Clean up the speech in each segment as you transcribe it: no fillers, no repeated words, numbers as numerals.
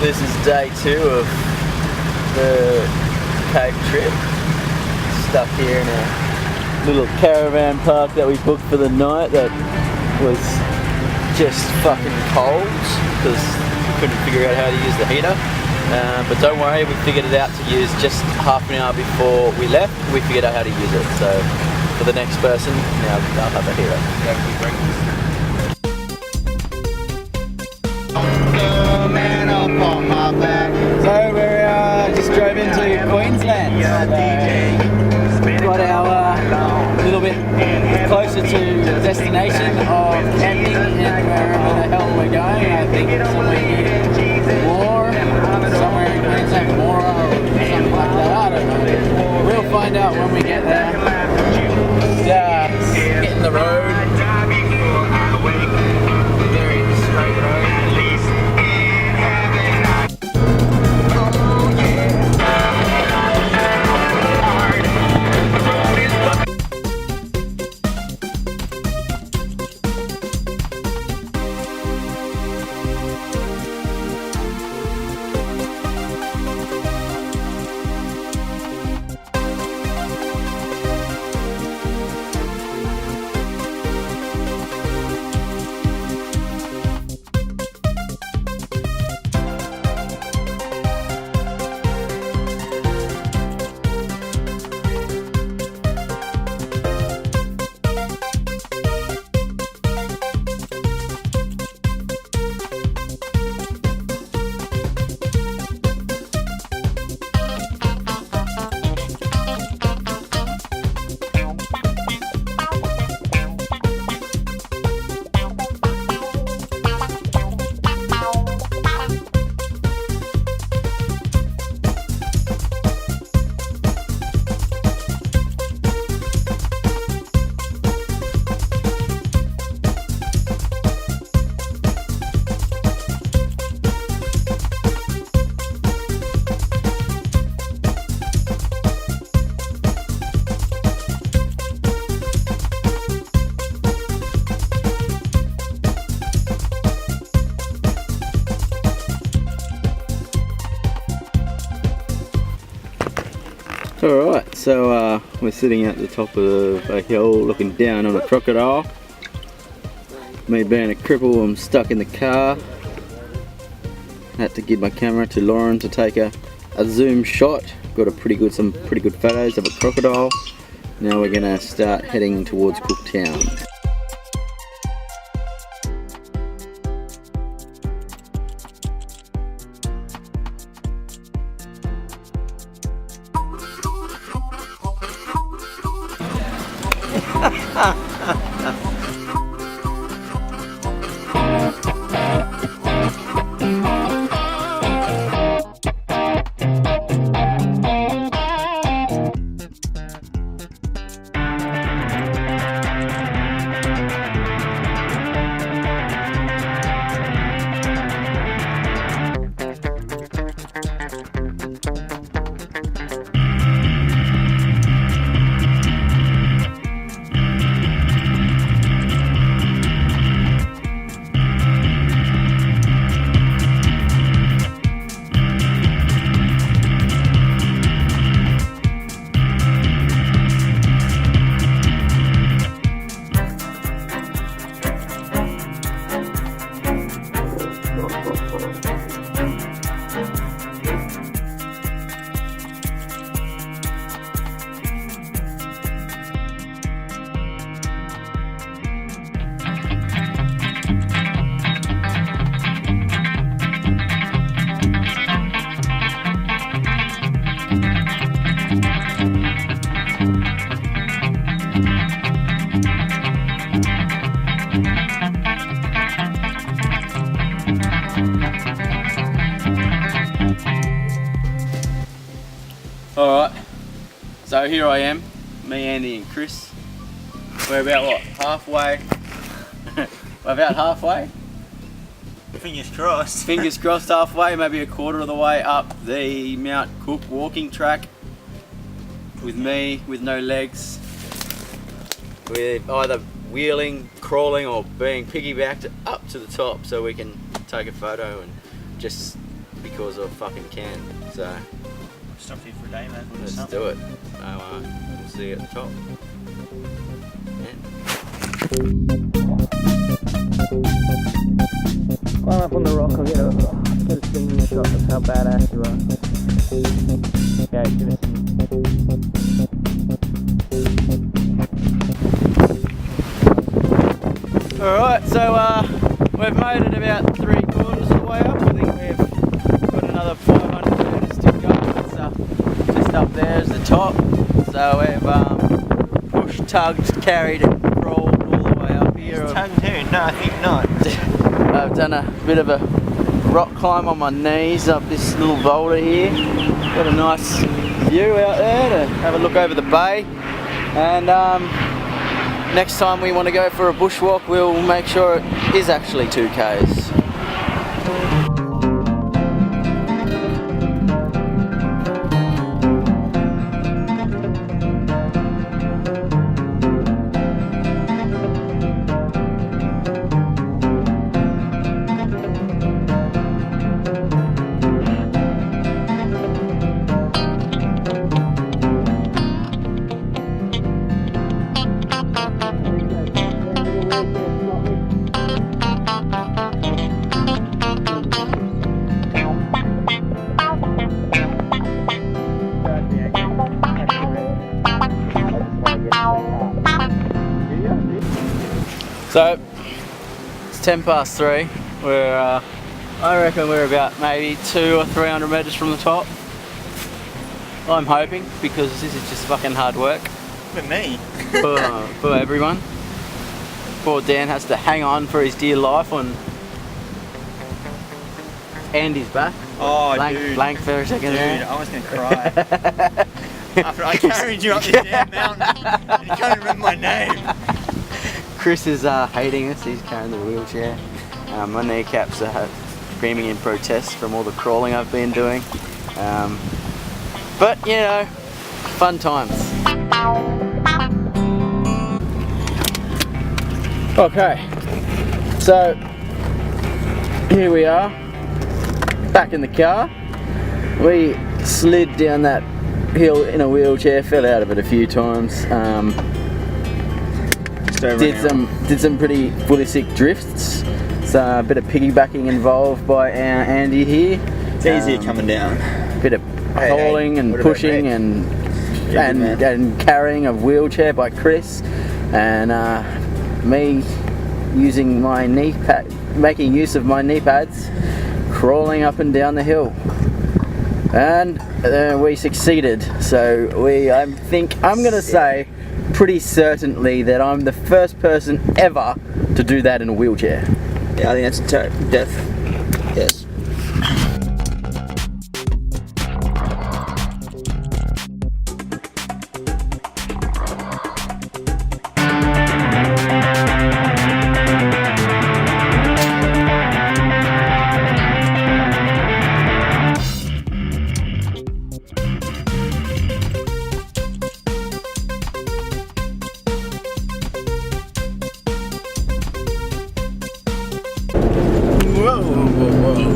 This is day 2 of the cave trip. Stuck here in a little caravan park that we booked for the night that was just fucking cold because we couldn't figure out how to use the heater. But don't worry, we figured it out to use just half an hour before we left. We figured out how to use it. So for the next person, now they'll have a heater. So we just drove into Queensland. Got our little bit closer to the destination of camping and wherever the hell we're going. I think somewhere near somewhere in Queensland, or something like that. I don't know. We'll find out when we get there. Get in the road. Very straight road. Alright, so we're sitting at the top of a hill looking down on a crocodile. Me being a cripple, I'm stuck in the car. Had to give my camera to Lauren to take a zoom shot. Got some pretty good photos of a crocodile. Now we're gonna start heading towards Cooktown. Alright, so here I am, me, Andy and Chris. We're about what, halfway? We're about halfway? Fingers crossed. Fingers crossed, halfway, maybe a quarter of the way up the Mount Cook walking track with me with no legs. We're either wheeling, crawling or being piggybacked up to the top so we can take a photo and just because I fucking can. So Stop here for a day, man. let's do it. So we'll see you at the top. Climb up on the rock, I'll get a scenery shot of how badass you are. Okay, give us Alright, so we've made it about 3/4 of the way up. I think we've got another 500 metres to go. It's just up there is the top. So we've pushed, tugged, carried, crawled all the way up here. Tugged too? No, I think not. I've done a bit of a rock climb on my knees up this little boulder here. Got a nice view out there to have a look over the bay. And next time we want to go for a bushwalk, we'll make sure it is actually 2Ks. So it's 3:10. We're I reckon we're about maybe 200 or 300 metres from the top. I'm hoping, because this is just fucking hard work For me. for everyone. Poor Dan has to hang on for his dear life on Andy's back. Oh, blank, dude. blank for a second Dude, there. I was going to cry. After I carried you up this damn mountain and you can't even remember my name. Chris is hating us, he's carrying the wheelchair. My kneecaps are screaming in protest from all the crawling I've been doing. But, you know, fun times. Okay, so here we are, back in the car. We slid down that hill in a wheelchair, fell out of it a few times. Did some pretty fully sick drifts. So a bit of piggybacking involved by Andy here. It's easier coming down. Bit of hauling and pushing and carrying a wheelchair by Chris, and me using my making use of my knee pads, crawling up and down the hill. And we succeeded. So I'm gonna say pretty certainly that I'm the first person ever to do that in a wheelchair. Yeah, I think that's death. Yes.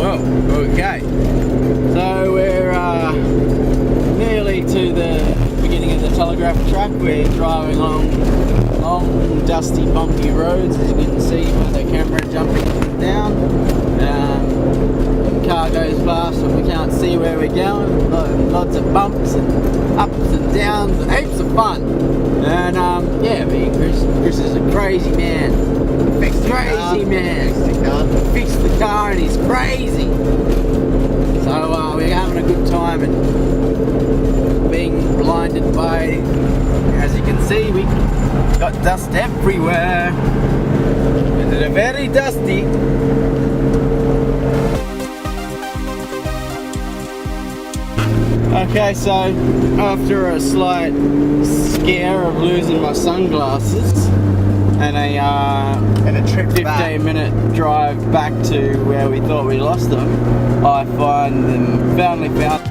Whoa. Okay. So we're nearly to the beginning of the telegraph track. We're driving along long, dusty, bumpy roads, as you can see by the camera jumping down. The car goes fast and we can't see where we're going. Lots of bumps and ups and downs and heaps of fun. And yeah, me and Chris is a crazy man. Fixed the car and he's crazy. So we're having a good time and being blinded by, as you can see, we got dust everywhere. And they're very dusty. Okay, so after a slight scare of losing my sunglasses and a trip 15-minute drive back to where we thought we lost them, I finally found.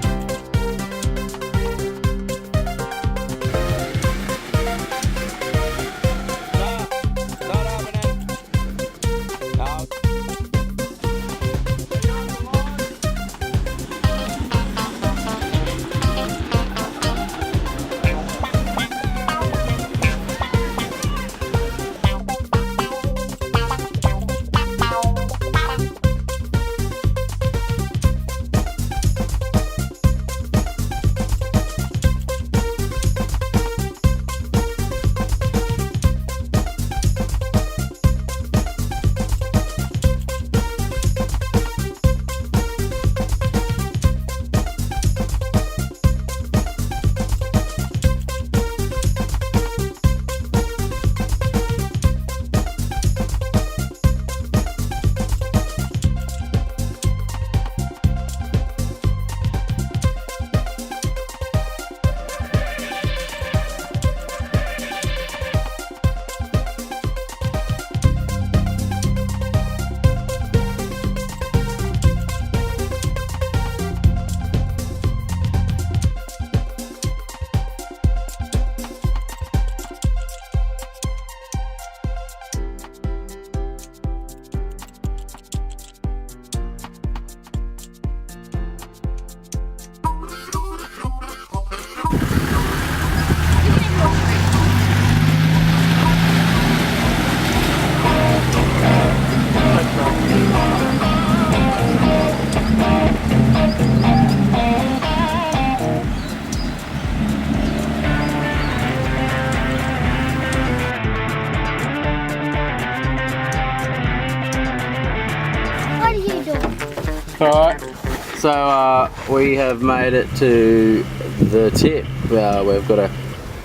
So we have made it to the tip. We've got a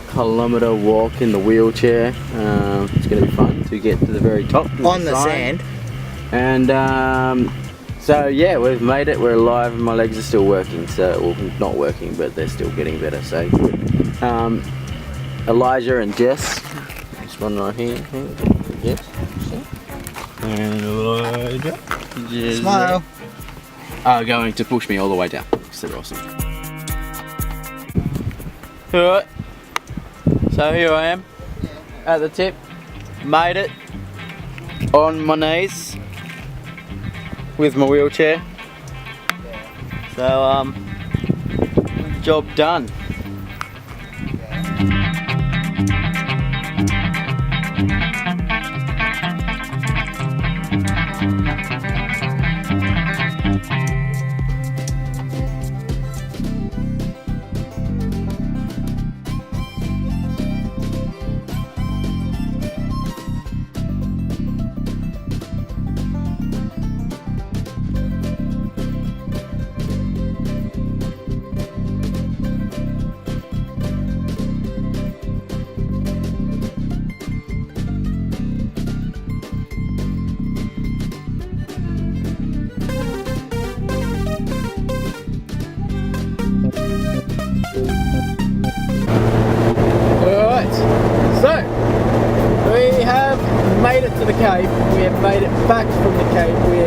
kilometre walk in the wheelchair. It's going to be fun to get to the very top. On the sand. And so yeah, we've made it. We're alive, and my legs are still working. So, well, not working, but they're still getting better. So, Elijah and Jess. This one right here. Jess. And Elijah. Jess. Smile. Are going to push me all the way down. So they're awesome. Alright. So here I am at the tip. Made it on my knees with my wheelchair. So job done. Made it to the cave. We have made it back from the cave. We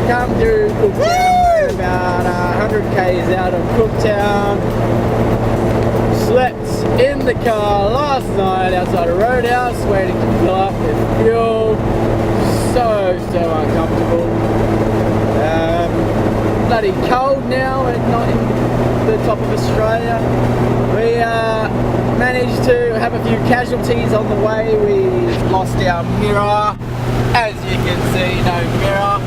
come through Cooktown, about 100 k's out of Cooktown. Slept in the car last night outside a roadhouse, waiting to fill up with fuel. So uncomfortable. Bloody cold now, and not in the top of Australia. We managed to have a few casualties on the way. We lost our mirror. As you can see, no mirror.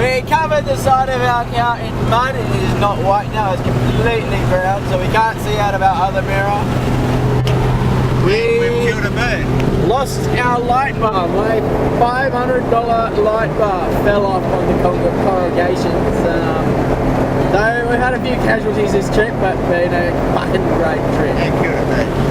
We covered the side of our car in mud. It is not white now, it's completely brown, so we can't see out of our other mirror. We've killed a bird. Lost our light bar. My $500 light bar fell off on the corrugations. So we've had a few casualties this trip, but been a fucking great trip. And killed a bird.